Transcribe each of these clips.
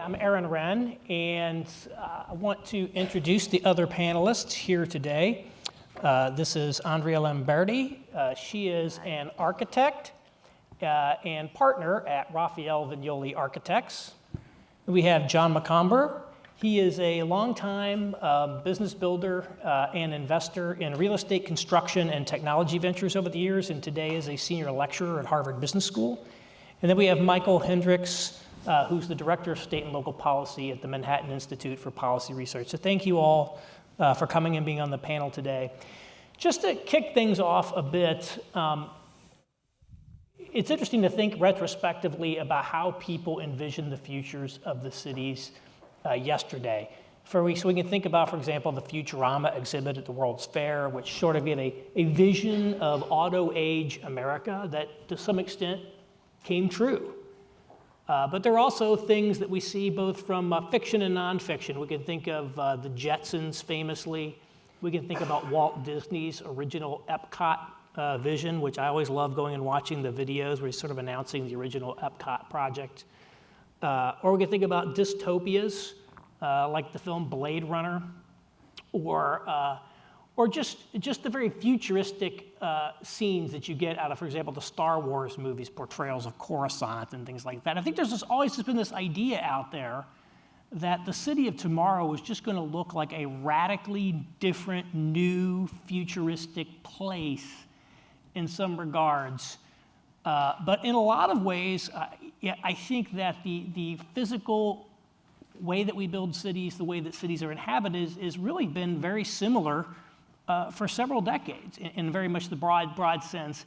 I'm Aaron Wren, and I want to introduce the other panelists here today. This is Andrea Lamberti. She is an architect and partner at Raphael Vignoli Architects. We have John McComber. He is a longtime business builder and investor in real estate construction and technology ventures over the years, and today is a senior lecturer at Harvard Business School. And then we have Michael Hendricks, who's the Director of State and Local Policy at the Manhattan Institute for Policy Research. So thank you all for coming and being on the panel today. Just to kick things off a bit, it's interesting to think retrospectively about how people envision the futures of the cities yesterday. So we can think about, for example, the Futurama exhibit at the World's Fair, which sort of gave a vision of auto-age America that to some extent came true. But there are also things that we see both from fiction and nonfiction. We can think of the Jetsons famously. We can think about Walt Disney's original Epcot vision, which I always love going and watching the videos where he's sort of announcing the original Epcot project. Or we can think about dystopias like the film Blade Runner, or just the very futuristic scenes that you get out of, for example, the Star Wars movies, portrayals of Coruscant and things like that. I think there's always been this idea out there that the city of tomorrow is just going to look like a radically different, new, futuristic place in some regards. But in a lot of ways, I think that the physical way that we build cities, the way that cities are inhabited, is really been very similar for several decades, in very much the broad sense.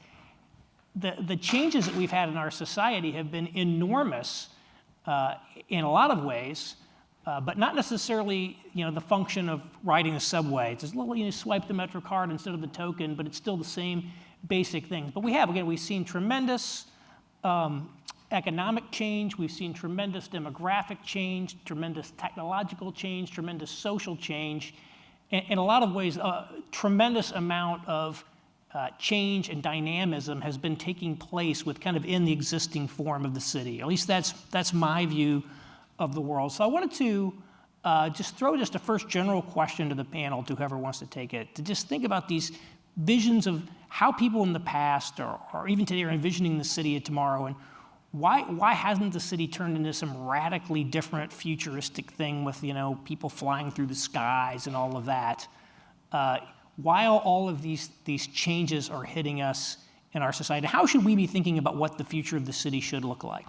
The changes that we've had in our society have been enormous in a lot of ways, but not necessarily the function of riding a subway. It's just a little, swipe the Metro card instead of the token, but it's still the same basic things. But we've seen tremendous economic change, we've seen tremendous demographic change, tremendous technological change, tremendous social change. In a lot of ways, a tremendous amount of change and dynamism has been taking place with kind of in the existing form of the city. At least that's my view of the world. So I wanted to just throw a first general question to the panel, to whoever wants to take it, to just think about these visions of how people in the past or even today are envisioning the city of tomorrow, and why hasn't the city turned into some radically different futuristic thing with people flying through the skies and all of that, while all of these changes are hitting us in our society? How should we be thinking about what the future of the city should look like?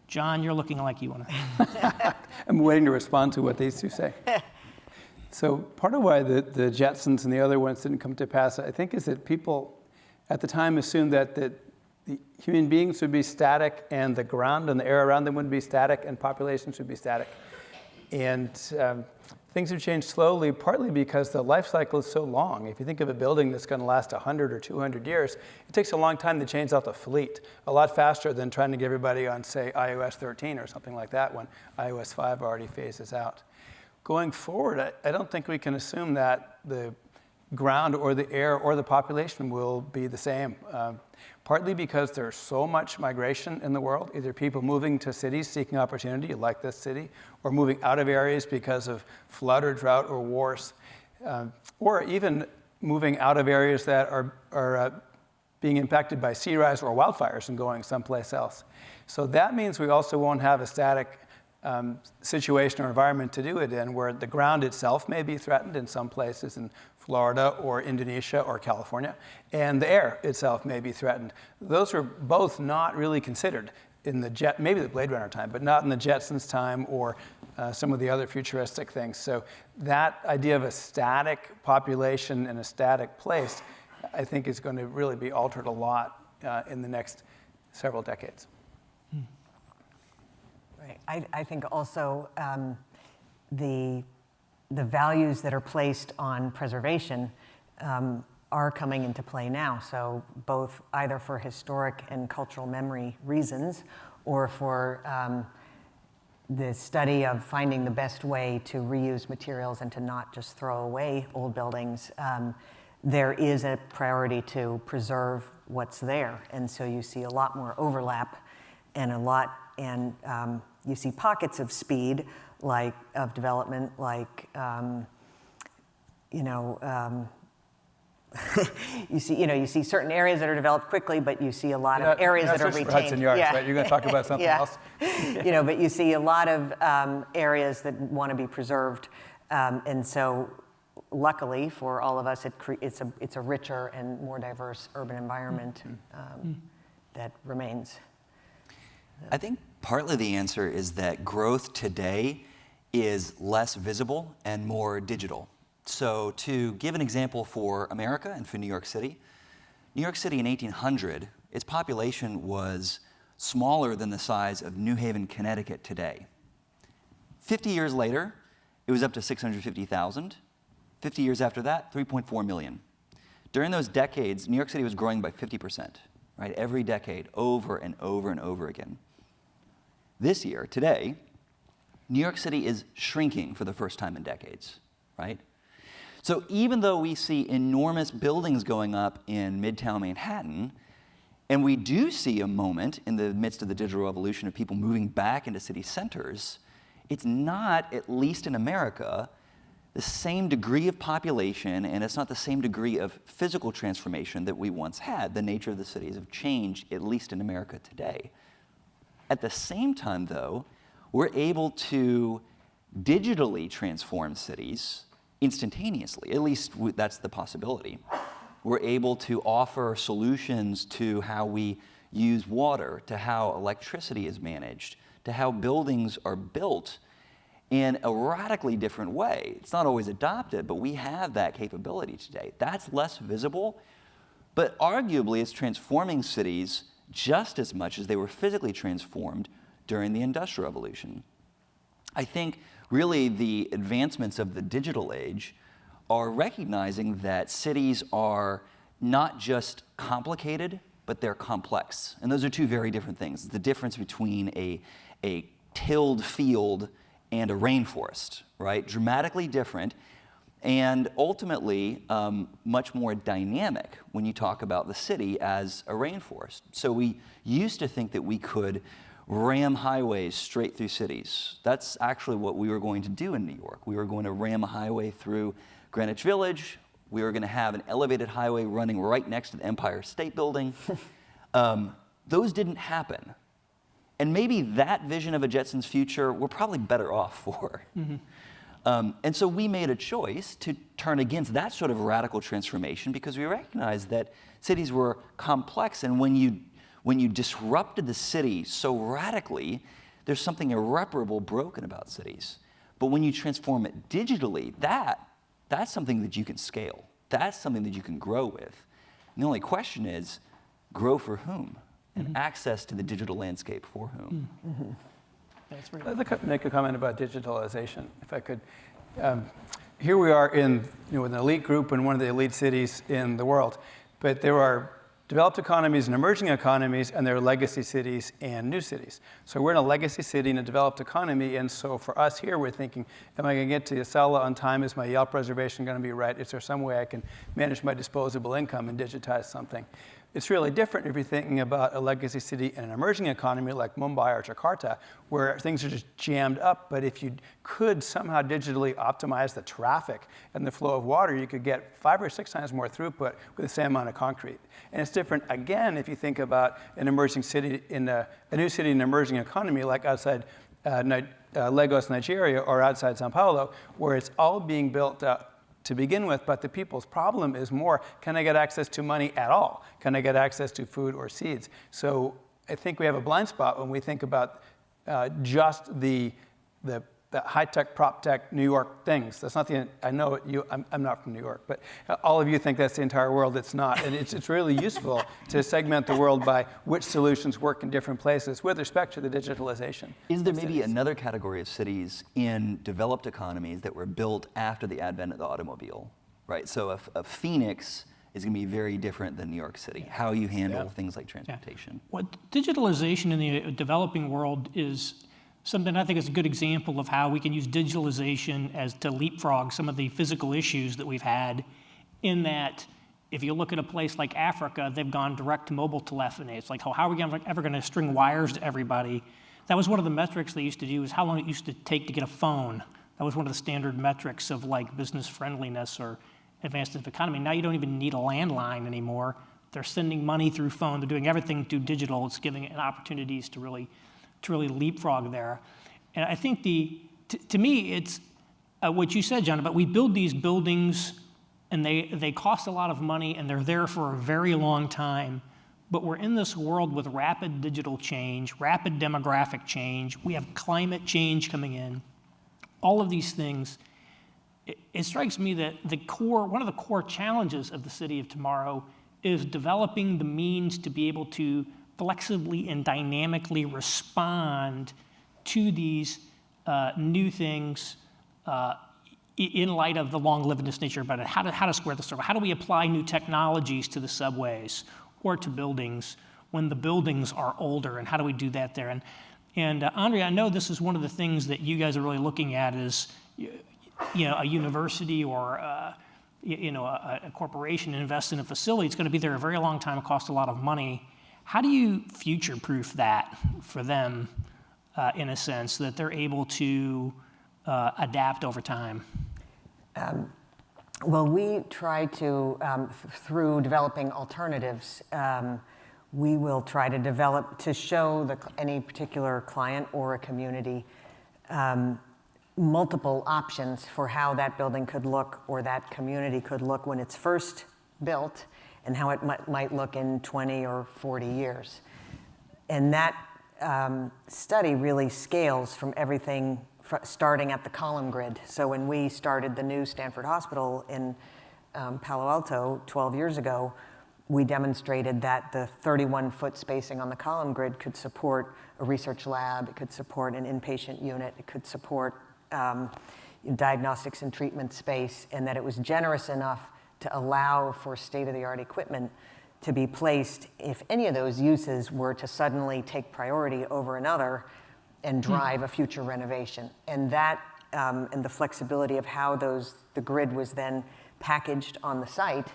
John, you're looking like you want to. I'm waiting to respond to what these two say. So part of why the Jetsons and the other ones didn't come to pass, I think, is that people at the time assumed that the human beings would be static and the ground and the air around them would be static and populations would be static. And things have changed slowly, partly because the life cycle is so long. If you think of a building that's going to last 100 or 200 years, it takes a long time to change out the fleet, a lot faster than trying to get everybody on, say, iOS 13 or something like that when iOS 5 already phases out. Going forward, I don't think we can assume that the ground or the air or the population will be the same. Partly because there's so much migration in the world, either people moving to cities seeking opportunity, like this city, or moving out of areas because of flood or drought or wars, or even moving out of areas that are being impacted by sea rise or wildfires and going someplace else. So that means we also won't have a static situation or environment to do it in, where the ground itself may be threatened in some places in Florida or Indonesia or California, and the air itself may be threatened. Those were both not really considered in maybe the Blade Runner time, but not in the Jetsons time or some of the other futuristic things. So that idea of a static population and a static place, I think, is going to really be altered a lot in the next several decades. Right. I think also the values that are placed on preservation are coming into play now. So both either for historic and cultural memory reasons, or for the study of finding the best way to reuse materials and to not just throw away old buildings, there is a priority to preserve what's there. And so you see a lot more overlap you see pockets of speed, like of development, like you see certain areas that are developed quickly, but you see a lot of areas that are retained. Hudson Yards, right? You're going to talk about something else. But you see a lot of areas that want to be preserved, and so luckily for all of us, it's a richer and more diverse urban environment that remains. I think partly the answer is that growth today is less visible and more digital. So to give an example for America and for New York City in 1800, its population was smaller than the size of New Haven, Connecticut today. 50 years later, it was up to 650,000. 50 years after that, 3.4 million. During those decades, New York City was growing by 50%, right? Every decade, over and over and over again. This year, today, New York City is shrinking for the first time in decades, right? So even though we see enormous buildings going up in Midtown Manhattan, and we do see a moment in the midst of the digital revolution of people moving back into city centers, it's not, at least in America, the same degree of population, and it's not the same degree of physical transformation that we once had. The nature of the cities have changed, at least in America today. At the same time, though, we're able to digitally transform cities instantaneously. At least that's the possibility. We're able to offer solutions to how we use water, to how electricity is managed, to how buildings are built in a radically different way. It's not always adopted, but we have that capability today. That's less visible, but arguably it's transforming cities just as much as they were physically transformed during the Industrial Revolution. I think really the advancements of the digital age are recognizing that cities are not just complicated, but they're complex. And those are two very different things. The difference between a tilled field and a rainforest, right? Dramatically different, and ultimately much more dynamic when you talk about the city as a rainforest. So we used to think that we could ram highways straight through cities. That's actually what we were going to do in New York. We were going to ram a highway through Greenwich Village. We were going to have an elevated highway running right next to the Empire State Building. Those didn't happen. And maybe that vision of a Jetsons future we're probably better off for. And so we made a choice to turn against that sort of radical transformation because we recognized that cities were complex, and when you disrupted the city so radically, there's something irreparable broken about cities. But when you transform it digitally, that's something that you can scale. That's something that you can grow with. And the only question is, grow for whom? And access to the digital landscape for whom? That's very I'd like to make a comment about digitalization, if I could. Here we are with an elite group in one of the elite cities in the world, but there are developed economies and emerging economies, and there are legacy cities and new cities. So we're in a legacy city in a developed economy, and so for us here, we're thinking, am I going to get to Acela on time? Is my Yelp reservation going to be right? Is there some way I can manage my disposable income and digitize something? It's really different if you're thinking about a legacy city in an emerging economy like Mumbai or Jakarta, where things are just jammed up. But if you could somehow digitally optimize the traffic and the flow of water, you could get 5 or 6 times more throughput with the same amount of concrete. And it's different, again, if you think about an emerging city in a new city in an emerging economy like outside Lagos, Nigeria, or outside Sao Paulo, where it's all being built to begin with, but the people's problem is more, can I get access to money at all? Can I get access to food or seeds? So I think we have a blind spot when we think about just the high-tech, prop-tech New York things. That's not I know I'm not from New York, but all of you think that's the entire world. It's not. And it's really useful to segment the world by which solutions work in different places with respect to the digitalization. Is there maybe another category of cities in developed economies that were built after the advent of the automobile, right? So a Phoenix is going to be very different than New York City, how you handle things like transportation. What digitalization in the developing world is something I think is a good example of how we can use digitalization as to leapfrog some of the physical issues that we've had, in that if you look at a place like Africa, they've gone direct to mobile telephony. It's like, how are we ever going to string wires to everybody? That was one of the metrics they used to do, is how long it used to take to get a phone. That was one of the standard metrics of like business friendliness or advancement of economy. Now you don't even need a landline anymore. They're sending money through phone. They're doing everything through digital. It's giving it opportunities to really leapfrog there. And I think to me, it's what you said, John, but we build these buildings and they cost a lot of money and they're there for a very long time. But we're in this world with rapid digital change, rapid demographic change. We have climate change coming in. All of these things. It strikes me that one of the core challenges of the city of tomorrow is developing the means to be able to flexibly and dynamically respond to these new things in light of the long-livedness nature about it. How to square the circle? How do we apply new technologies to the subways or to buildings when the buildings are older, and how do we do that there? And Andrea, I know this is one of the things that you guys are really looking at is, a university or a corporation invest in a facility. It's going to be there a very long time. It costs a lot of money. How do you future-proof that for them, in a sense, that they're able to adapt over time? Well, we try to, through developing alternatives, we will try to develop, to show any particular client or a community multiple options for how that building could look or that community could look when it's first built and how it might look in 20 or 40 years. And that study really scales from everything starting at the column grid. So when we started the new Stanford Hospital in Palo Alto 12 years ago, we demonstrated that the 31-foot spacing on the column grid could support a research lab, it could support an inpatient unit, it could support diagnostics and treatment space, and that it was generous enough to allow for state-of-the-art equipment to be placed if any of those uses were to suddenly take priority over another and drive a future renovation. And that, and the flexibility of how the grid was then packaged on the site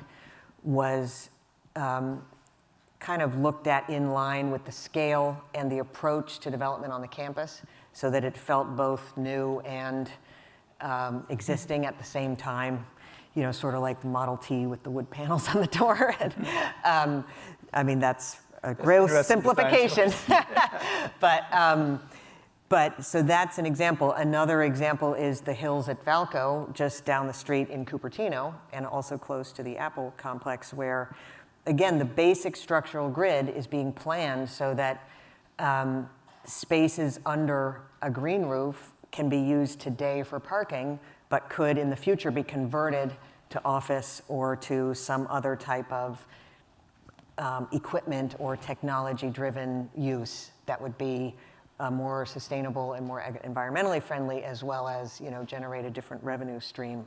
was kind of looked at in line with the scale and the approach to development on the campus so that it felt both new and existing at the same time, sort of like the Model T with the wood panels on the door. And, I mean, that's a gross simplification. But so that's an example. Another example is the Hills at Valco, just down the street in Cupertino, and also close to the Apple complex, where, again, the basic structural grid is being planned so that spaces under a green roof can be used today for parking, but could in the future be converted to office or to some other type of equipment or technology-driven use that would be more sustainable and more environmentally friendly, as well as generate a different revenue stream.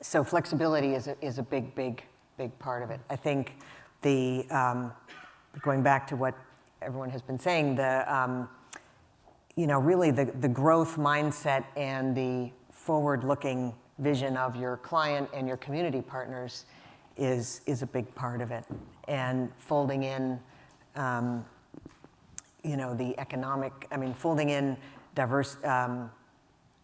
So flexibility is a big part of it. I think going back to what everyone has been saying, really the growth mindset and the forward-looking vision of your client and your community partners is a big part of it. And folding in, the economic, folding in diverse,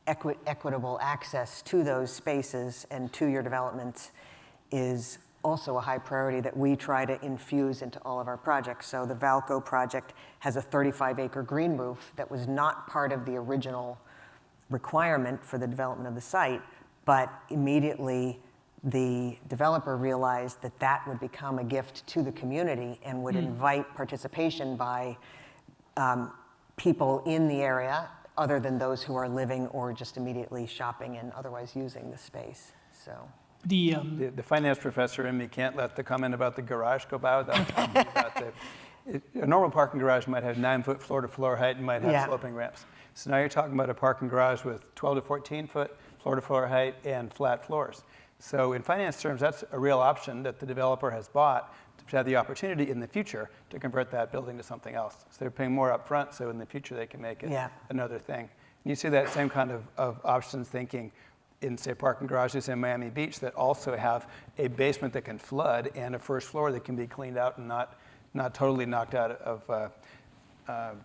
equitable access to those spaces and to your developments is also a high priority that we try to infuse into all of our projects. So the Valco project has a 35-acre green roof that was not part of the original requirement for the development of the site, but immediately the developer realized that would become a gift to the community and would invite participation by people in the area other than those who are living or just immediately shopping and otherwise using the space. So. The finance professor in me can't let the comment about the garage go by without talking about a normal parking garage might have 9-foot floor-to-floor height and might have sloping ramps. So now you're talking about a parking garage with 12 to 14-foot floor-to-floor height and flat floors. So in finance terms, that's a real option that the developer has bought to have the opportunity in the future to convert that building to something else. So they're paying more up front, so in the future they can make it another thing. And you see that same kind of options thinking in, say, parking garages in Miami Beach that also have a basement that can flood and a first floor that can be cleaned out and not totally knocked out of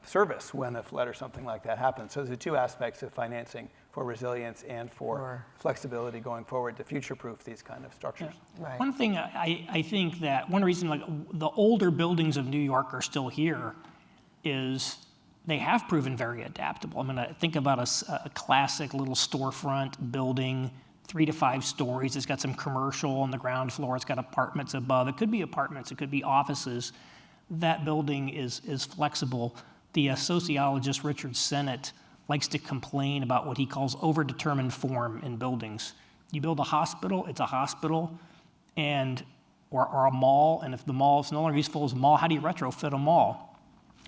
service when a flood or something like that happens. So there's two aspects of financing for resilience and for flexibility going forward to future-proof these kind of structures. Yeah. Right. One thing I think that one reason like the older buildings of New York are still here is they have proven very adaptable. I mean, I think about a classic little storefront building, 3 to 5 stories. It's got some commercial on the ground floor. It's got apartments above. It could be apartments. It could be offices. That building is flexible. The sociologist Richard Sennett likes to complain about what he calls overdetermined form in buildings. You build a hospital, it's a hospital, or a mall, and if the mall is no longer useful as a mall, how do you retrofit a mall?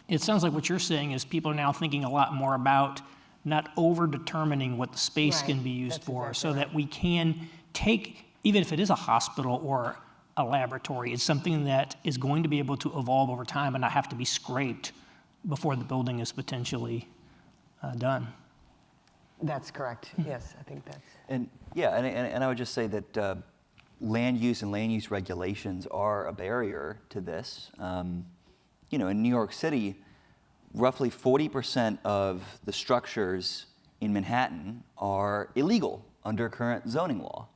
It sounds like what you're saying is people are now thinking a lot more about not over-determining what the space can be used for, so that we can take, even if it is a hospital or a laboratory, it's something that is going to be able to evolve over time and not have to be scraped before the building is potentially done. That's correct. Yes, I think that's. And yeah, and I would just say that land use and land use regulations are a barrier to this. You know, in New York City, roughly 40% of the structures in Manhattan are illegal under current zoning law.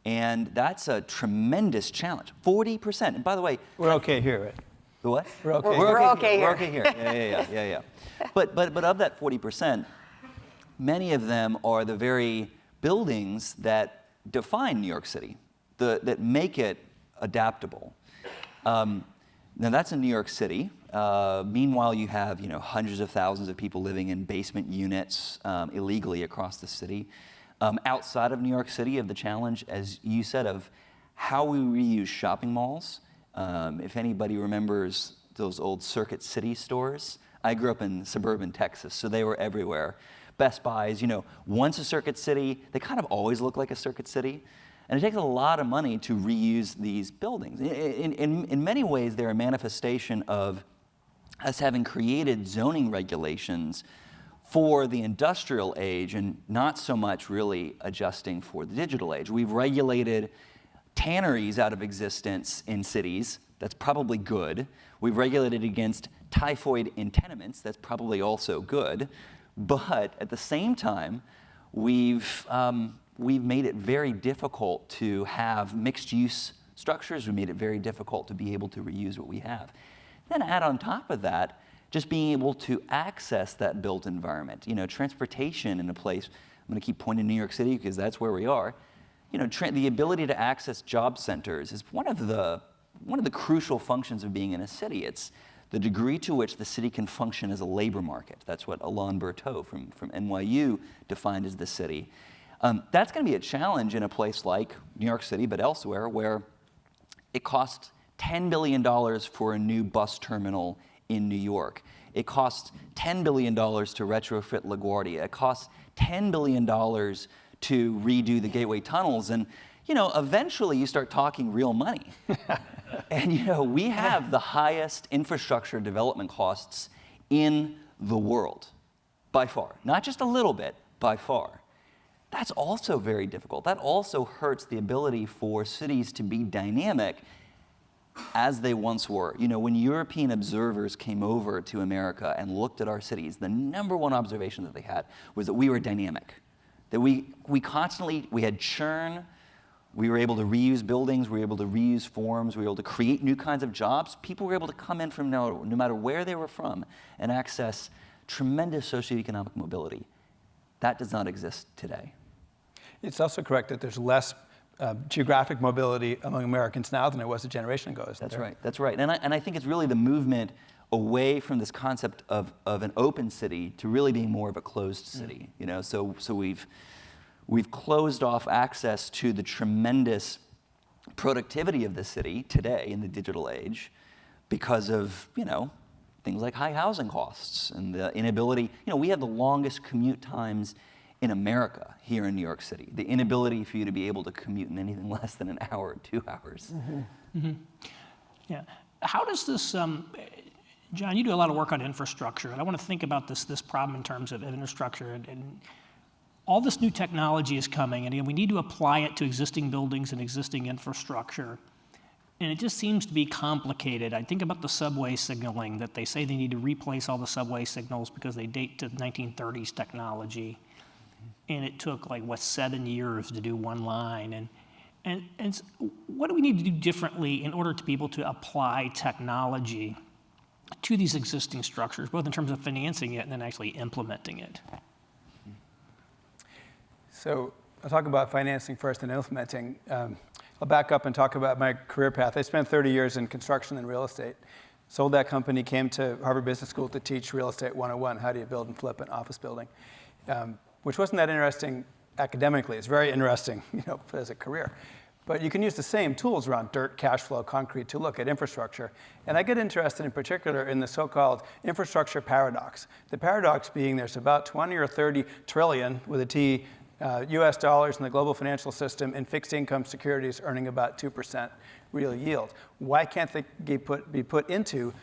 And that's a tremendous challenge. 40%. And by the way, We're okay here, right? the what? We're okay. We're okay here. We're okay here. Yeah. But of that 40%, many of them are the very buildings that define New York City, that make it adaptable. Now that's in New York City. Meanwhile, you have hundreds of thousands of people living in basement units illegally across the city. Outside of New York City, of the challenge, as you said, of how we reuse shopping malls. If anybody remembers those old Circuit City stores, I grew up in suburban Texas, so they were everywhere. Best Buys, once a Circuit City, they kind of always look like a Circuit City. And it takes a lot of money to reuse these buildings. In many ways, they're a manifestation of us having created zoning regulations for the industrial age and not so much really adjusting for the digital age. We've regulated tanneries out of existence in cities. That's probably good. We've regulated against typhoid in tenements. That's probably also good. But at the same time, we've made it very difficult to have mixed-use structures. We made it very difficult to be able to reuse what we have. Then add on top of that, just being able to access that built environment. Transportation in a place, I'm going to keep pointing to New York City because that's where we are. The ability to access job centers is one of the crucial functions of being in a city. It's the degree to which the city can function as a labor market. That's what Alain Berthaud from NYU defined as the city. That's going to be a challenge in a place like New York City, but elsewhere, where it costs $10 billion for a new bus terminal in New York. It costs $10 billion to retrofit LaGuardia. It costs $10 billion to redo the gateway tunnels. And, eventually you start talking real money. And, we have the highest infrastructure development costs in the world, by far. Not just a little bit, by far. That's also very difficult. That also hurts the ability for cities to be dynamic as they once were. When European observers came over to America and looked at our cities, the number one observation that they had was that we were dynamic. That we had churn, we were able to reuse buildings, we were able to reuse forms, we were able to create new kinds of jobs. People were able to come in from no matter where they were from and access tremendous socioeconomic mobility. That does not exist today. It's also correct that there's less geographic mobility among Americans now than there was a generation ago. That's right. And I think it's really the movement away from this concept of an open city to really being more of a closed city. So we've closed off access to the tremendous productivity of the city today in the digital age because of things like high housing costs and the inability. We have the longest commute times in America here in New York City. The inability for you to be able to commute in anything less than an hour or 2 hours. Mm-hmm. Mm-hmm. Yeah. How does this, John, you do a lot of work on infrastructure, and I want to think about this problem in terms of infrastructure. And all this new technology is coming, and we need to apply it to existing buildings and existing infrastructure. And it just seems to be complicated. I think about the subway signaling, that they say they need to replace all the subway signals because they date to 1930s technology. And it took 7 years to do one line. And what do we need to do differently in order to be able to apply technology to these existing structures, both in terms of financing it and then actually implementing it? So I'll talk about financing first and implementing. I'll back up and talk about my career path. I spent 30 years in construction and real estate. Sold that company, came to Harvard Business School to teach Real Estate 101, how do you build and flip an office building, which wasn't that interesting academically. It's very interesting, as a career. But you can use the same tools around dirt, cash flow, concrete to look at infrastructure. And I get interested in particular in the so-called infrastructure paradox. The paradox being there's about 20 or 30 trillion, with a T, US dollars in the global financial system and fixed income securities earning about 2% real yield. Why can't they be put into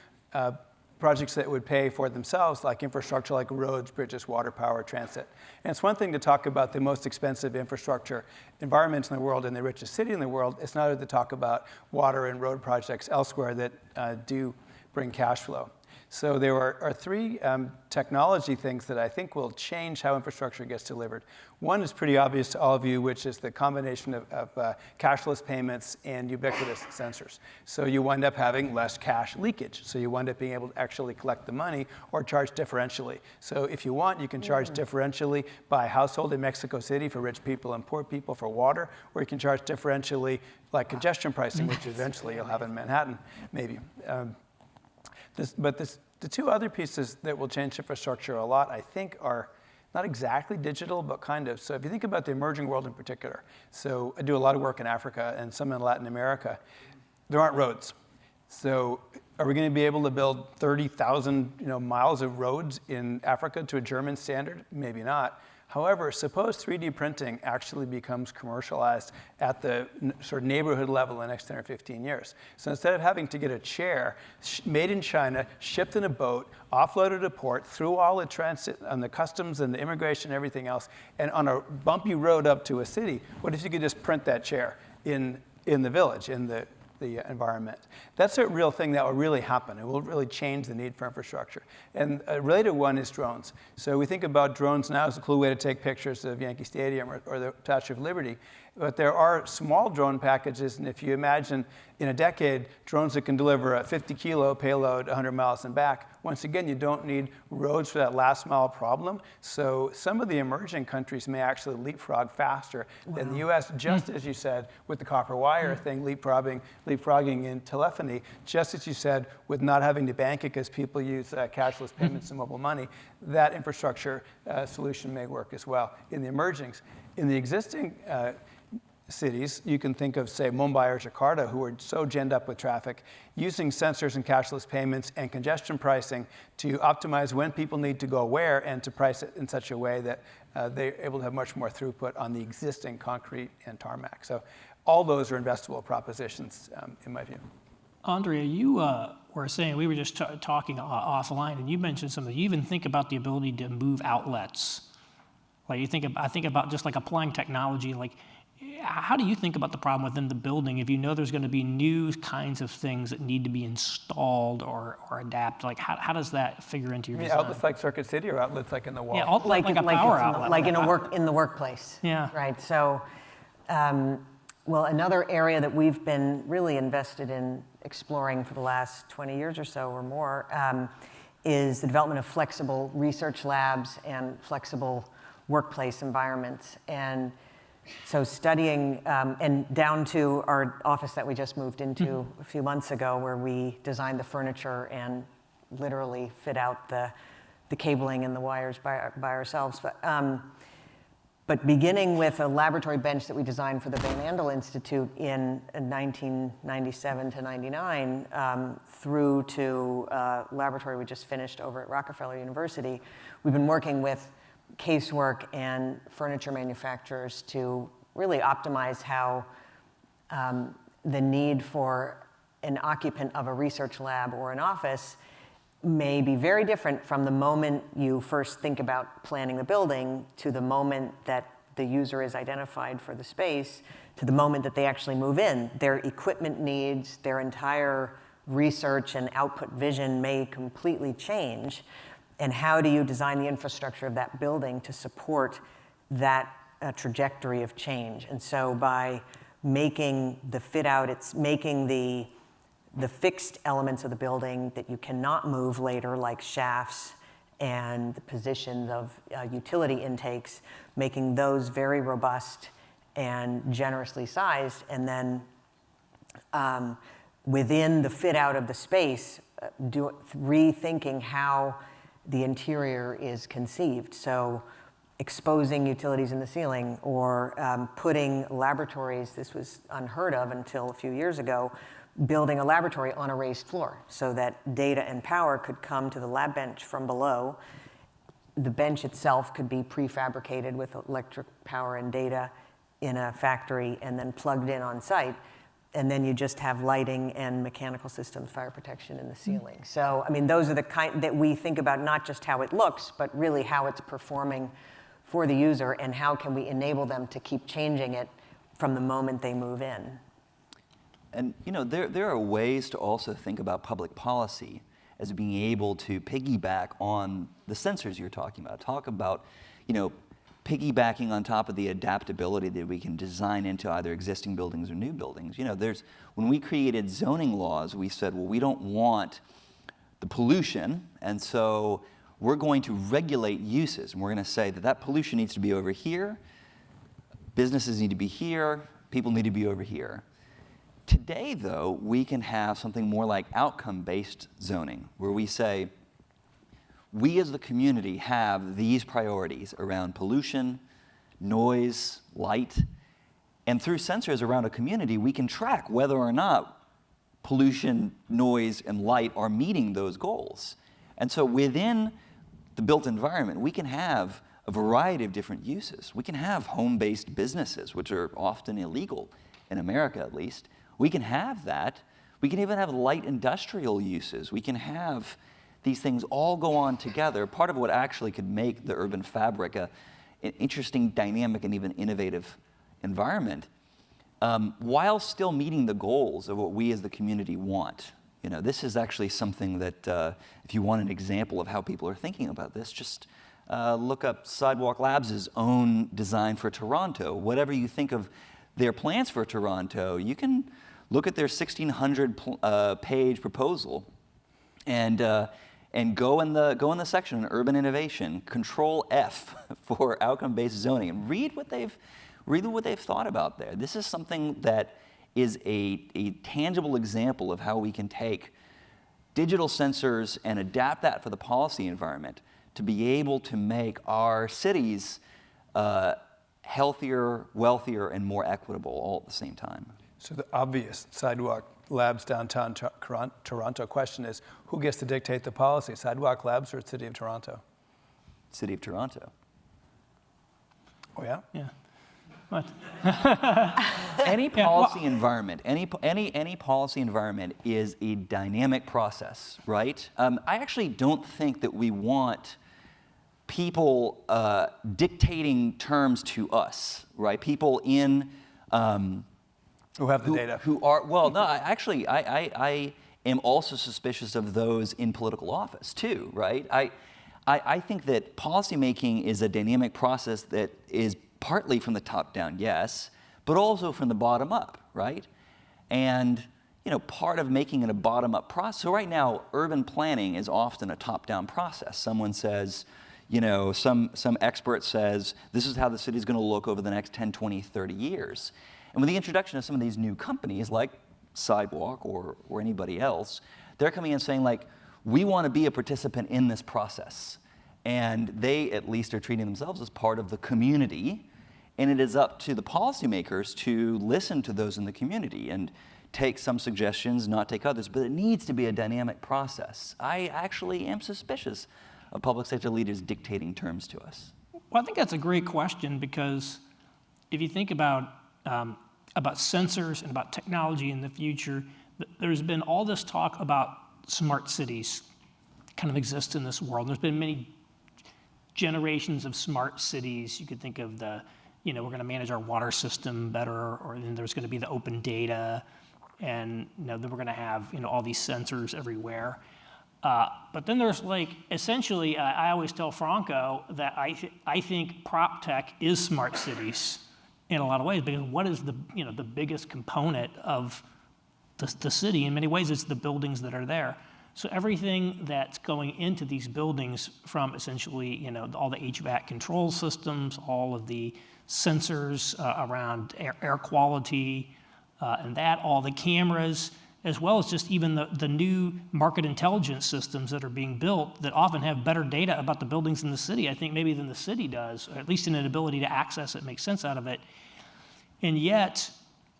projects that would pay for themselves, like infrastructure like roads, bridges, water, power, transit? And it's one thing to talk about the most expensive infrastructure environments in the world and the richest city in the world. It's another to talk about water and road projects elsewhere that do bring cash flow. So there are three technology things that I think will change how infrastructure gets delivered. One is pretty obvious to all of you, which is the combination of cashless payments and ubiquitous sensors. So you wind up having less cash leakage. So you wind up being able to actually collect the money or charge differentially. So if you want, you can charge differentially by household in Mexico City for rich people and poor people for water, or you can charge differentially like congestion pricing, which eventually you'll have in Manhattan, maybe. The two other pieces that will change infrastructure a lot, I think, are not exactly digital, but kind of. So if you think about the emerging world in particular, so I do a lot of work in Africa and some in Latin America, there aren't roads. So are we going to be able to build 30,000 miles of roads in Africa to a German standard? Maybe not. However, suppose 3D printing actually becomes commercialized at the sort of neighborhood level in the next 10 or 15 years. So instead of having to get a chair made in China, shipped in a boat, offloaded at a port, through all the transit and the customs and the immigration and everything else, and on a bumpy road up to a city, what if you could just print that chair in the village, in the environment? That's a real thing that will really happen. It will really change the need for infrastructure. And a related one is drones. So we think about drones now as a cool way to take pictures of Yankee Stadium or the Statue of Liberty. But there are small drone packages, and if you imagine in a decade, drones that can deliver a 50-kilo payload 100 miles and back, once again, you don't need roads for that last mile problem. So some of the emerging countries may actually leapfrog faster than the US, just as you said with the copper wire thing, leapfrogging in telephony, just as you said with not having to bank it because people use cashless payments and mobile money. That infrastructure solution may work as well in the emergings. In the existing cities, you can think of, say, Mumbai or Jakarta, who are so ginned up with traffic, using sensors and cashless payments and congestion pricing to optimize when people need to go where and to price it in such a way that they're able to have much more throughput on the existing concrete and tarmac. So all those are investable propositions, in my view. Andrea, you were saying, we were just talking offline, and you mentioned something. You even think about the ability to move outlets. I think about just like applying technology. Like, how do you think about the problem within the building if you know there's going to be new kinds of things that need to be installed or adapted? Like, how does that figure into your design? Outlets like Circuit City or outlets like in the wall? Yeah, like a power outlet. Like in the workplace. Yeah. Right. So, well, another area that we've been really invested in exploring for the last 20 years or so or more is the development of flexible research labs and flexible workplace environments. And so studying, and down to our office that we just moved into a few months ago, where we designed the furniture and literally fit out the cabling and the wires by ourselves. But beginning with a laboratory bench that we designed for the Van Andel Institute in 1997 to 99, through to a laboratory we just finished over at Rockefeller University, we've been working with casework and furniture manufacturers to really optimize how the need for an occupant of a research lab or an office may be very different from the moment you first think about planning the building to the moment that the user is identified for the space to the moment that they actually move in. Their equipment needs, their entire research and output vision may completely change. And how do you design the infrastructure of that building to support that trajectory of change? And so by making the fit out, it's making the fixed elements of the building that you cannot move later, like shafts and the positions of utility intakes, making those very robust and generously sized, and then within the fit out of the space, rethinking how the interior is conceived. So exposing utilities in the ceiling or putting laboratories, this was unheard of until a few years ago, building a laboratory on a raised floor so that data and power could come to the lab bench from below. The bench itself could be prefabricated with electric power and data in a factory and then plugged in on site. And then you just have lighting and mechanical systems, fire protection in the ceiling. So, I mean, those are the kind that we think about, not just how it looks, but really how it's performing for the user and how can we enable them to keep changing it from the moment they move in. And there are ways to also think about public policy as being able to piggyback on the sensors you're talking about. Talk about, piggybacking on top of the adaptability that we can design into either existing buildings or new buildings. When we created zoning laws, we said, well, we don't want the pollution, and so we're going to regulate uses, and we're going to say that pollution needs to be over here, businesses need to be here, people need to be over here. Today, though, we can have something more like outcome-based zoning, where we say, we as the community have these priorities around pollution, noise, light, and through sensors around a community, we can track whether or not pollution, noise, and light are meeting those goals. And so within the built environment, we can have a variety of different uses. We can have home-based businesses, which are often illegal, in America at least. We can have that. We can even have light industrial uses. We can have these things all go on together, part of what actually could make the urban fabric an interesting, dynamic, and even innovative environment, while still meeting the goals of what we as the community want. This is actually something that, if you want an example of how people are thinking about this, just look up Sidewalk Labs' own design for Toronto. Whatever you think of their plans for Toronto, you can look at their 1,600-page proposal and go in the section on urban innovation, Control F for outcome-based zoning, and read what they've thought about there. This is something that is a tangible example of how we can take digital sensors and adapt that for the policy environment to be able to make our cities healthier, wealthier, and more equitable all at the same time. So the obvious Sidewalk Labs downtown Toronto question is, who gets to dictate the policy, Sidewalk Labs or City of Toronto? City of Toronto. Oh, yeah? Yeah. What? Any policy environment, any policy environment is a dynamic process, right? I actually don't think that we want people dictating terms to us, right? People in Who have the data. Who are, well, no, I am also suspicious of those in political office too, right? I think that policymaking is a dynamic process that is partly from the top down, yes, but also from the bottom up, right? And part of making it a bottom up process, so right now, urban planning is often a top down process. Someone says, some expert says, this is how the city's gonna look over the next 10, 20, 30 years. And with the introduction of some of these new companies like Sidewalk or anybody else, they're coming in saying we want to be a participant in this process. And they at least are treating themselves as part of the community. And it is up to the policymakers to listen to those in the community and take some suggestions, not take others. But it needs to be a dynamic process. I actually am suspicious of public sector leaders dictating terms to us. Well, I think that's a great question, because if you think about sensors and about technology in the future, there's been all this talk about smart cities kind of exists in this world. There's been many generations of smart cities. You could think of we're going to manage our water system better, or then there's going to be the open data, and then we're going to have all these sensors everywhere. But then there's essentially, I always tell Franco that I think prop tech is smart cities in a lot of ways, because what is the biggest component of the city? In many ways, it's the buildings that are there. So everything that's going into these buildings, from essentially all the HVAC control systems, all of the sensors around air quality, and all the cameras, as well as just even the new market intelligence systems that are being built that often have better data about the buildings in the city, I think, maybe than the city does, or at least in an ability to access it, make sense out of it. And yet,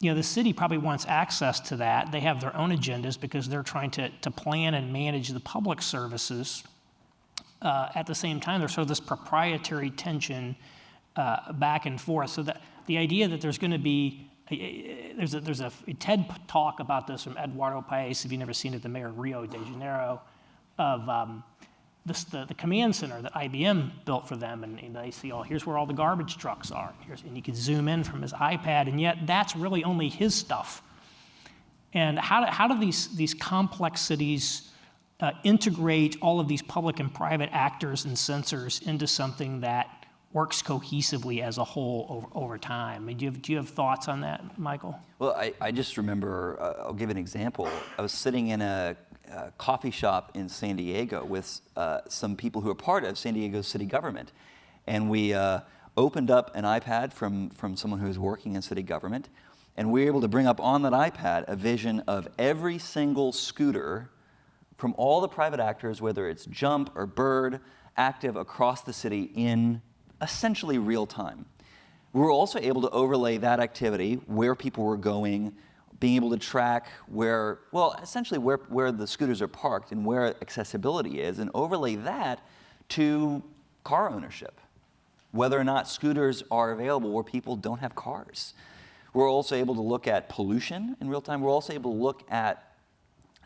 the city probably wants access to that. They have their own agendas because they're trying to plan and manage the public services. At the same time, there's sort of this proprietary tension back and forth. So the idea that there's going to be there's a TED talk about this from Eduardo Paes, if you've never seen it, the mayor of Rio de Janeiro, of the command center that IBM built for them, and they see, here's where all the garbage trucks are, and you could zoom in from his iPad, and yet that's really only his stuff. And how do these complex cities integrate all of these public and private actors and sensors into something that works cohesively as a whole over time? I mean, do you have thoughts on that, Michael? Well, I just remember, I'll give an example. I was sitting in a coffee shop in San Diego with some people who are part of San Diego city government. And we opened up an iPad from someone who was working in city government. And we were able to bring up on that iPad a vision of every single scooter from all the private actors, whether it's Jump or Bird, active across the city in essentially real time. We were also able to overlay that activity, where people were going, being able to track essentially where the scooters are parked and where accessibility is, and overlay that to car ownership, whether or not scooters are available where people don't have cars. We're also able to look at pollution in real time. We're also able to look at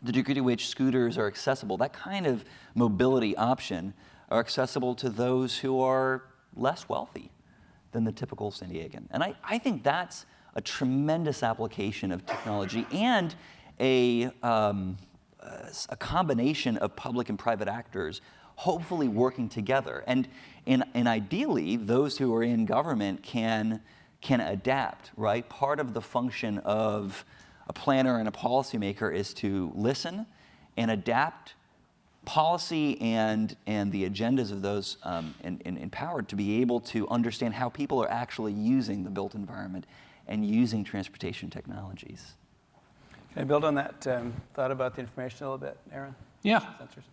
the degree to which scooters are accessible. That kind of mobility option are accessible to those who are less wealthy than the typical San Diegan. And I think that's a tremendous application of technology and a combination of public and private actors hopefully working together. And ideally, those who are in government can adapt, right? Part of the function of a planner and a policymaker is to listen and adapt policy and the agendas of those empowered to be able to understand how people are actually using the built environment and using transportation technologies. Can I build on that thought about the information a little bit, Aaron? Yeah. Sensors.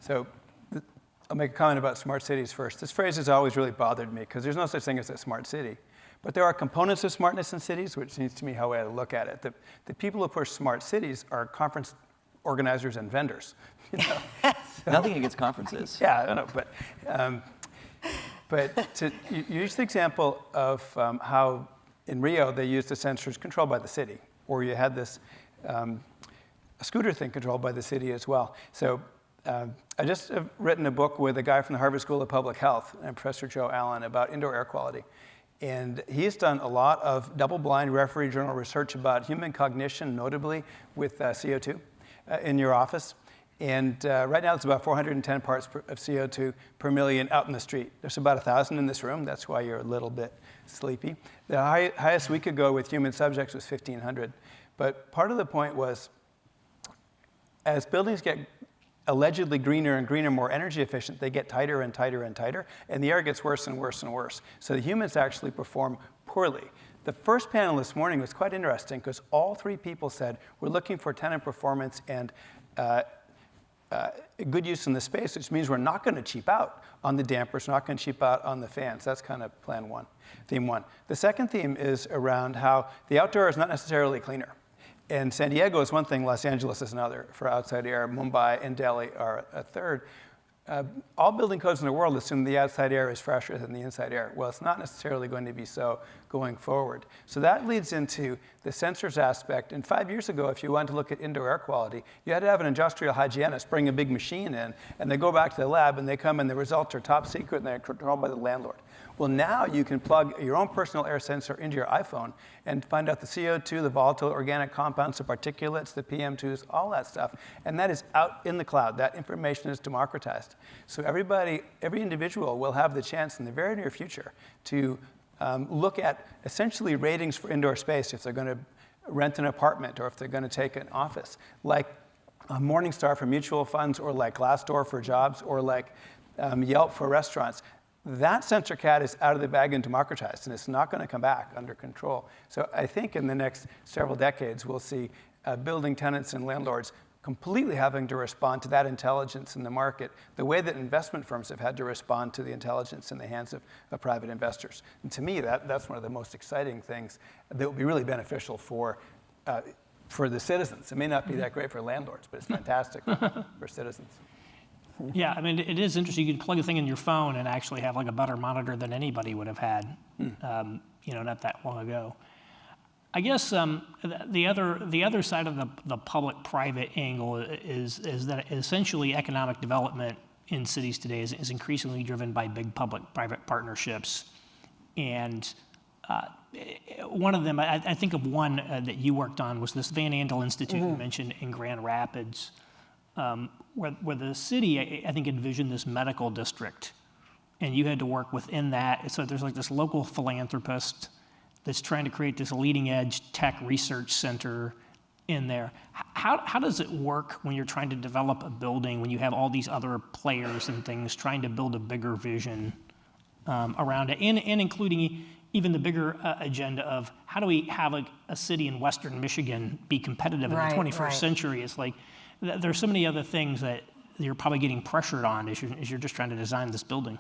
So I'll make a comment about smart cities first. This phrase has always really bothered me because there's no such thing as a smart city. But there are components of smartness in cities, which seems to me how I look at it. The people who push smart cities are conference organizers and vendors. Nothing against conferences. Yeah, I know, but you use the example of how in Rio they used the sensors controlled by the city, or you had this a scooter thing controlled by the city as well. So I just have written a book with a guy from the Harvard School of Public Health, Professor Joe Allen, about indoor air quality. And he's done a lot of double-blind referee journal research about human cognition, notably with CO2 in your office. And right now it's about 410 parts of CO2 per million out in the street. There's about 1,000 in this room. That's why you're a little bit sleepy. The highest we could go with human subjects was 1,500. But part of the point was, as buildings get allegedly greener and greener, more energy efficient, they get tighter and tighter and tighter, and the air gets worse and worse and worse. So the humans actually perform poorly. The first panel this morning was quite interesting because all three people said, we're looking for tenant performance and good use in the space, which means we're not going to cheap out on the dampers, not going to cheap out on the fans. That's kind of plan one, theme one. The second theme is around how the outdoor is not necessarily cleaner. And San Diego is one thing, Los Angeles is another for outside air. Mumbai and Delhi are a third. all building codes in the world assume the outside air is fresher than the inside air. Well, it's not necessarily going to be so going forward. So that leads into the sensors aspect. And 5 years ago, if you wanted to look at indoor air quality, you had to have an industrial hygienist bring a big machine in, and they go back to the lab, and they come, and the results are top secret, and they're controlled by the landlord. Well, now you can plug your own personal air sensor into your iPhone and find out the CO2, the volatile organic compounds, the particulates, the PM2s, all that stuff. And that is out in the cloud. That information is democratized. So everybody, every individual will have the chance in the very near future to look at essentially ratings for indoor space if they're going to rent an apartment or if they're going to take an office, like Morningstar for mutual funds, or like Glassdoor for jobs, or like Yelp for restaurants. That sensor CAD is out of the bag and democratized, and it's not going to come back under control. So I think in the next several decades, we'll see building tenants and landlords completely having to respond to that intelligence in the market, the way that investment firms have had to respond to the intelligence in the hands of private investors. And to me, that's one of the most exciting things that will be really beneficial for the citizens. It may not be that great for landlords, but it's fantastic for citizens. Yeah, I mean, it is interesting. You can plug a thing in your phone and actually have like a better monitor than anybody would have had, not that long ago. I guess the other side of the public-private angle is that essentially economic development in cities today is increasingly driven by big public-private partnerships. And one of them, I think of one that you worked on, was this Van Andel Institute you mentioned in Grand Rapids, where the city, I think, envisioned this medical district, and you had to work within that. So there's like this local philanthropist that's trying to create this leading edge tech research center in there. How does it work when you're trying to develop a building, when you have all these other players and things trying to build a bigger vision around it, and including even the bigger agenda of how do we have a city in Western Michigan be competitive in the 21st century? It's like, there's so many other things that you're probably getting pressured on as you're just trying to design this building.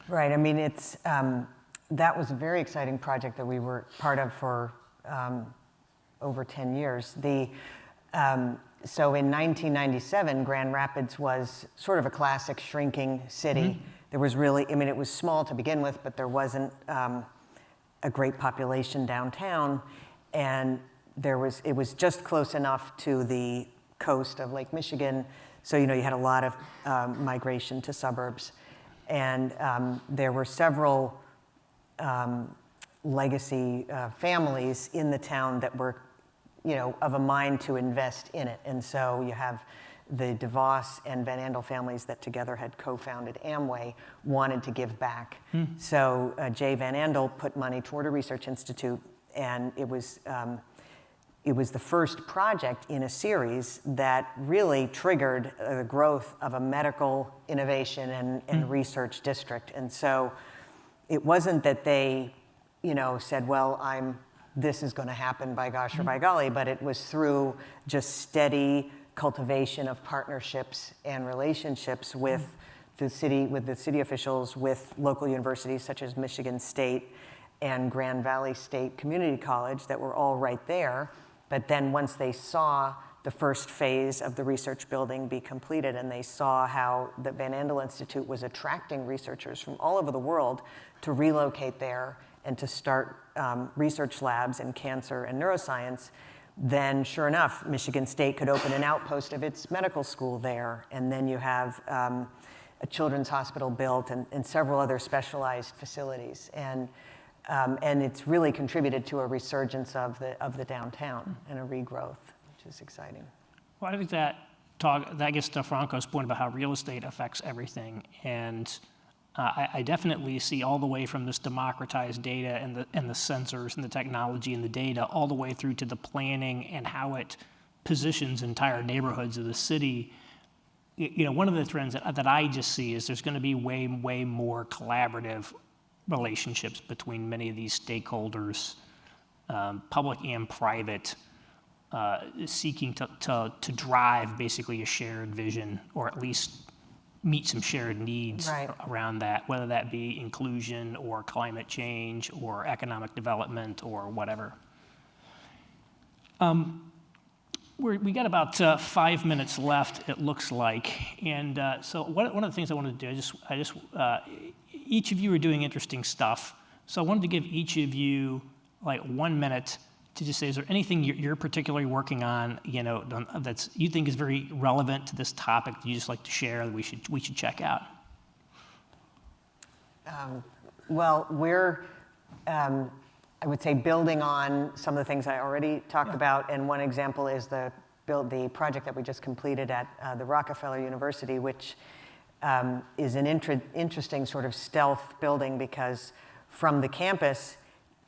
Right. I mean, it's that was a very exciting project that we were part of for over 10 years. So in 1997, Grand Rapids was sort of a classic shrinking city. There was really, I mean, it was small to begin with, but there wasn't a great population downtown, and it was just close enough to the coast of Lake Michigan, so you had a lot of migration to suburbs, and there were several legacy families in the town that were, of a mind to invest in it, and so you have the DeVos and Van Andel families that together had co-founded Amway wanted to give back. So Jay Van Andel put money toward a research institute, and it was the first project in a series that really triggered the growth of a medical innovation and research district. And so it wasn't that they, said, well, this is going to happen by gosh or by golly, but it was through just steady cultivation of partnerships and relationships with the city officials, with local universities such as Michigan State and Grand Valley State Community College that were all right there. But then once they saw the first phase of the research building be completed, and they saw how the Van Andel Institute was attracting researchers from all over the world to relocate there and to start research labs in cancer and neuroscience, then sure enough, Michigan State could open an outpost of its medical school there. And then you have a children's hospital built and several other specialized facilities. And it's really contributed to a resurgence of the downtown and a regrowth, which is exciting. Well, I think that gets to Franco's point about how real estate affects everything. And I definitely see all the way from this democratized data and the sensors and the technology and the data all the way through to the planning and how it positions entire neighborhoods of the city. One of the trends that I just see is there's going to be way, way more collaborative relationships between many of these stakeholders, public and private, seeking to drive basically a shared vision, or at least meet some shared needs around that, whether that be inclusion or climate change or economic development or whatever. we got about 5 minutes left, it looks like. And so one of the things I wanted to do, each of you are doing interesting stuff. So I wanted to give each of you like 1 minute to just say, is there anything you're particularly working on, that's you think is very relevant to this topic that you just like to share that we should check out? Well, we're, I would say, building on some of the things I already talked about, and one example is the project that we just completed at the Rockefeller University, which is an interesting sort of stealth building, because from the campus,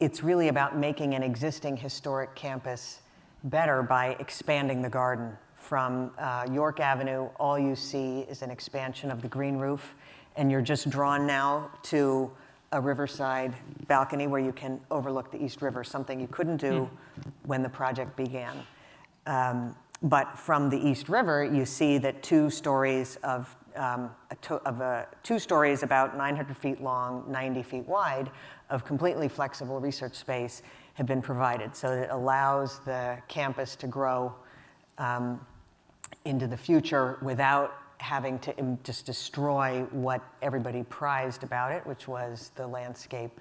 it's really about making an existing historic campus better by expanding the garden. From York Avenue, all you see is an expansion of the green roof, and you're just drawn now to a riverside balcony where you can overlook the East River, something you couldn't do when the project began. But from the East River, you see that 2 stories about 900 feet long, 90 feet wide, of completely flexible research space have been provided. So it allows the campus to grow into the future without having to just destroy what everybody prized about it, which was the landscape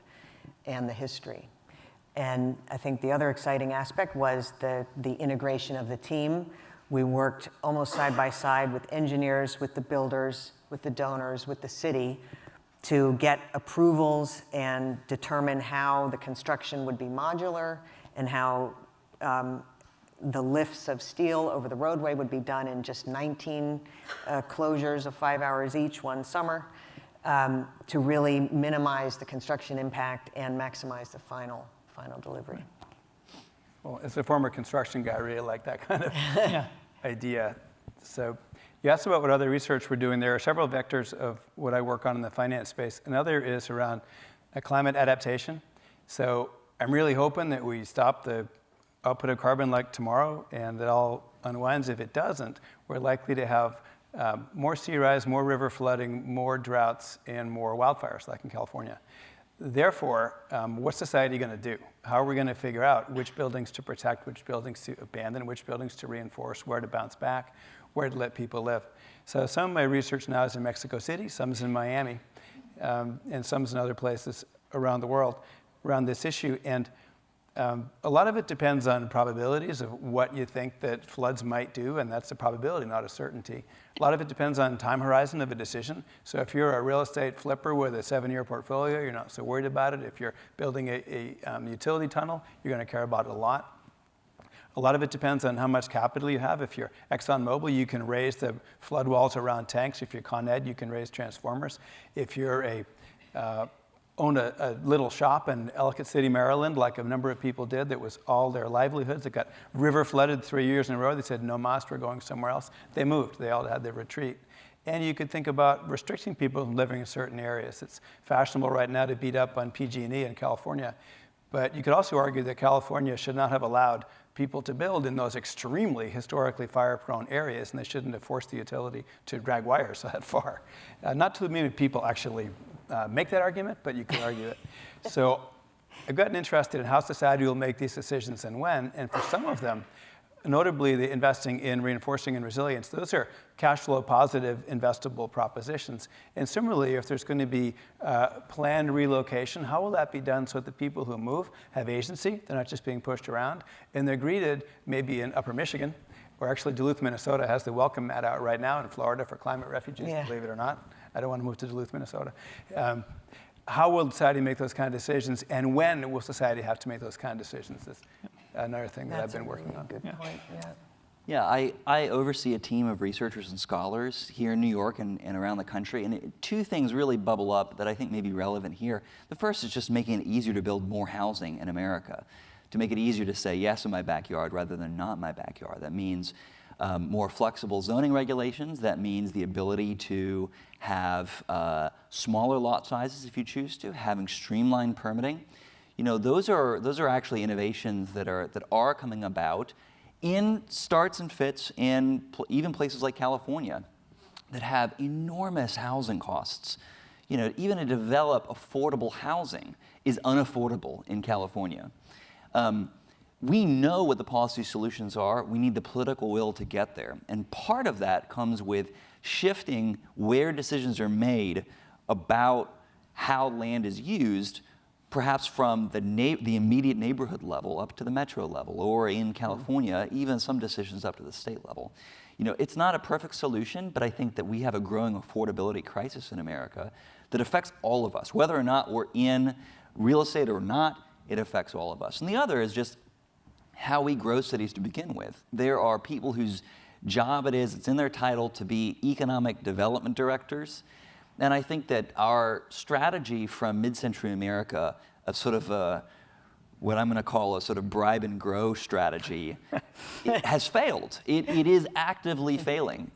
and the history. And I think the other exciting aspect was the integration of the team. We worked almost side by side with engineers, with the builders, with the donors, with the city, to get approvals and determine how the construction would be modular and how the lifts of steel over the roadway would be done in just 19 closures of 5 hours each one summer, to really minimize the construction impact and maximize the final delivery. Well, as a former construction guy, I really like that kind of idea. So you asked about what other research we're doing. There are several vectors of what I work on in the finance space. Another is around climate adaptation. So I'm really hoping that we stop the output of carbon like tomorrow, and that all unwinds. If it doesn't, we're likely to have more sea rise, more river flooding, more droughts, and more wildfires like in California. Therefore, what's society going to do? How are we going to figure out which buildings to protect, which buildings to abandon, which buildings to reinforce, where to bounce back, where to let people live? So some of my research now is in Mexico City, some is in Miami, and some is in other places around the world around this issue. And a lot of it depends on probabilities of what you think that floods might do, and that's a probability, not a certainty. A lot of it depends on time horizon of a decision. So if you're a real estate flipper with a 7-year portfolio, you're not so worried about it. If you're building a utility tunnel, you're going to care about it a lot. A lot of it depends on how much capital you have. If you're ExxonMobil, you can raise the flood walls around tanks. If you're Con Ed, you can raise transformers. If you're own a little shop in Ellicott City, Maryland, like a number of people did, that was all their livelihoods. It got river flooded 3 years in a row. They said, no mas, we're going somewhere else. They moved. They all had their retreat. And you could think about restricting people from living in certain areas. It's fashionable right now to beat up on PG&E in California. But you could also argue that California should not have allowed people to build in those extremely historically fire-prone areas, and they shouldn't have forced the utility to drag wires that far. Not too many people actually make that argument, but you can argue it. So I've gotten interested in how society will make these decisions and when, and for some of them, notably the investing in reinforcing and resilience, those are cash flow positive investable propositions. And similarly, if there's going to be planned relocation, how will that be done so that the people who move have agency, they're not just being pushed around, and they're greeted maybe in Upper Michigan, or actually Duluth, Minnesota has the welcome mat out right now in Florida for climate refugees, believe it or not. I don't want to move to Duluth, Minnesota. How will society make those kind of decisions, and when will society have to make those kind of decisions? That's another thing that I've been working on. Good point. Yeah, I oversee a team of researchers and scholars here in New York and around the country, and 2 things really bubble up that I think may be relevant here. The first is just making it easier to build more housing in America, to make it easier to say yes in my backyard rather than not in my backyard. That means more flexible zoning regulations. That means the ability to have smaller lot sizes if you choose to, having streamlined permitting. You know, those are actually innovations that are coming about in starts and fits in even places like California that have enormous housing costs. You know, even to develop affordable housing is unaffordable in California. we know what the policy solutions are. We need the political will to get there. And part of that comes with shifting where decisions are made about how land is used, perhaps from the immediate neighborhood level up to the metro level, or in California, even some decisions up to the state level. It's not a perfect solution, but I think that we have a growing affordability crisis in America that affects all of us. Whether or not we're in real estate or not, it affects all of us. And the other is just how we grow cities to begin with. There are people whose job it's in their title to be economic development directors. And I think that our strategy from mid-century America of sort of what I'm going to call a sort of bribe and grow strategy has failed. It is actively failing.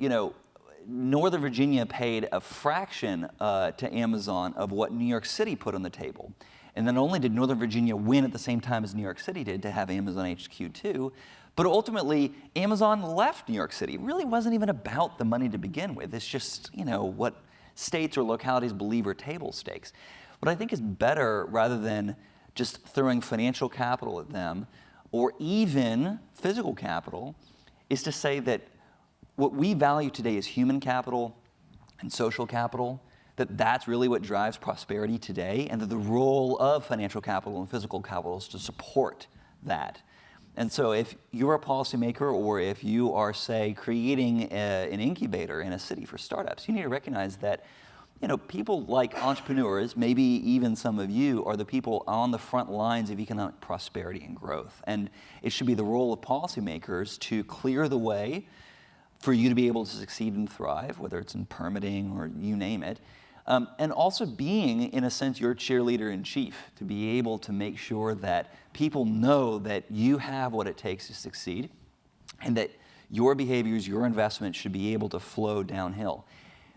Northern Virginia paid a fraction to Amazon of what New York City put on the table. And then not only did Northern Virginia win at the same time as New York City did to have Amazon HQ too, but ultimately Amazon left New York City. It really wasn't even about the money to begin with. It's just, what states or localities believe are table stakes. What I think is better, rather than just throwing financial capital at them or even physical capital, is to say that what we value today is human capital and social capital, that's really what drives prosperity today, and that the role of financial capital and physical capital is to support that. And so if you're a policymaker, or if you are, say, creating an incubator in a city for startups, you need to recognize that people like entrepreneurs, maybe even some of you, are the people on the front lines of economic prosperity and growth. And it should be the role of policymakers to clear the way for you to be able to succeed and thrive, whether it's in permitting or you name it. And also being, in a sense, your cheerleader in chief, to be able to make sure that people know that you have what it takes to succeed, and that your behaviors, your investments should be able to flow downhill.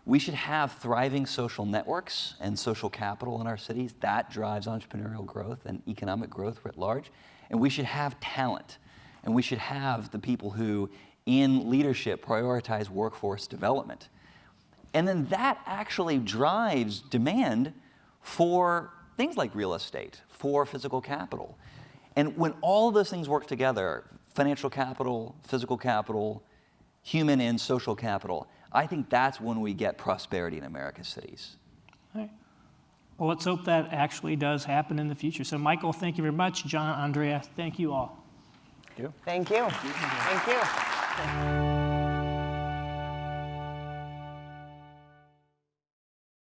We should have thriving social networks and social capital in our cities. That drives entrepreneurial growth and economic growth writ large. And we should have talent. And we should have the people who, in leadership, prioritize workforce development. And then that actually drives demand for things like real estate, for physical capital. And when all of those things work together, financial capital, physical capital, human and social capital, I think that's when we get prosperity in America's cities. All right. Well, let's hope that actually does happen in the future. So Michael, thank you very much. John, Andrea, thank you all. Thank you. Thank you. Thank you.